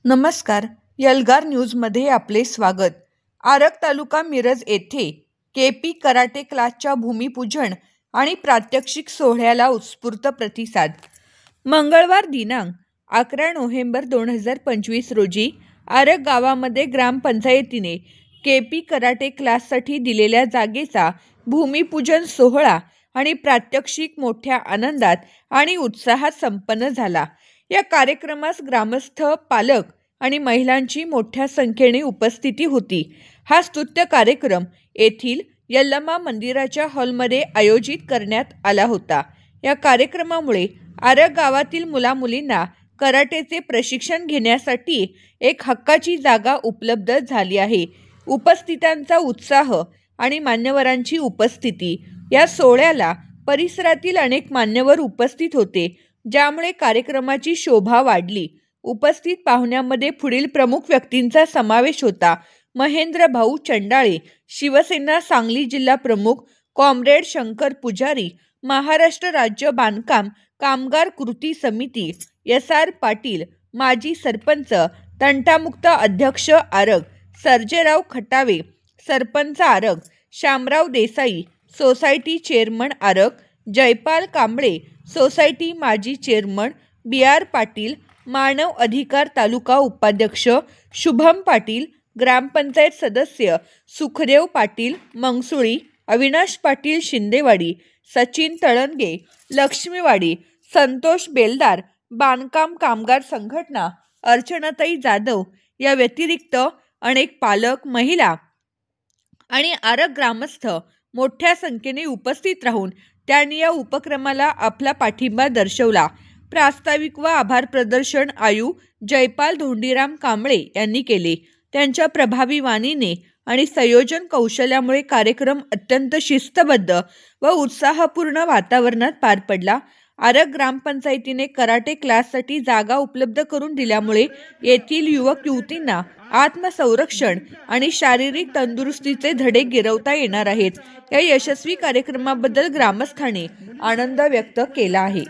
नमस्कार. यलगार न्यूजमध्ये आपले स्वागत. आरग तालुका मिरज येथे केपी कराटे क्लासच्या भूमिपूजन आणि प्रात्यक्षिक सोहळ्याला उत्स्फूर्त प्रतिसाद. मंगळवार दिनांक 11 नोव्हेंबर 2025 रोजी आरग गावामध्ये ग्रामपंचायतीने केपी कराटे क्लाससाठी दिलेल्या जागेचा भूमिपूजन सोहळा आणि प्रात्यक्षिक मोठ्या आनंदात आणि उत्साहात संपन्न झाला. या कार्यक्रमास ग्रामस्थ, पालक आणि महिलांची मोठ्या संख्येने उपस्थिती होती. हा स्तुत्य कार्यक्रम येथील यल्लमा मंदिराच्या हॉलमध्ये आयोजित करण्यात आला होता. या कार्यक्रमामुळे आरग गावातील मुलामुलींना कराटेचे प्रशिक्षण घेण्यासाठी एक हक्काची जागा उपलब्ध झाली आहे. उपस्थितांचा उत्साह आणि मान्यवरांची उपस्थिती. या सोहळ्याला परिसरातील अनेक मान्यवर उपस्थित होते, ज्यामुळे कार्यक्रमाची शोभा वाढली. उपस्थित पाहुण्यांमध्ये पुढील प्रमुख व्यक्तींचा समावेश होता: महेंद्र भाऊ चंडाळे, शिवसेना सांगली जिल्हा प्रमुख, कॉम्रेड शंकर पुजारी, महाराष्ट्र राज्य बांधकाम कामगार कृती समिती, SR पाटील, माजी सरपंच, तंटामुक्त अध्यक्ष Arag, Sarjerao Khatawe, sarpanch Arag, Shamrao Desai, society chairman Arag, Jaipal Kamble, society माजी चेअरमन, BR पाटील, मानव अधिकार तालुका उपाध्यक्ष, शुभम पाटील, ग्रामपंचायत सदस्य सुखदेव पाटील मंगसुळी, अविनाश पाटील शिंदेवाडी, सचिन तळणगे लक्ष्मीवाडी, संतोष बेलदार बांधकाम कामगार संघटना, अर्चनाताई जाधव या व्यतिरिक्त अनेक पालक, महिला आणि आरग ग्रामस्थ मोठ्या संख्येने उपस्थित राहून त्यांनी या उपक्रमाला आपला पाठिंबा दर्शवला. प्रास्ताविक व आभार प्रदर्शन आयु जयपाल धोंडीराम कांबळे यांनी केले. त्यांच्या प्रभावी वाणीने आणि संयोजन कौशल्यामुळे कार्यक्रम अत्यंत शिस्तबद्ध व उत्साहपूर्ण वातावरणात पार पडला. आरग ग्रामपंचायतीने कराटे क्लाससाठी जागा उपलब्ध करून दिल्यामुळे येथील युवक युवतींना आत्मसंरक्षण आणि शारीरिक तंदुरुस्तीचे धडे गिरवता येणार आहेत. या यशस्वी कार्यक्रमाबद्दल ग्रामस्थांनी आनंद व्यक्त केला आहे.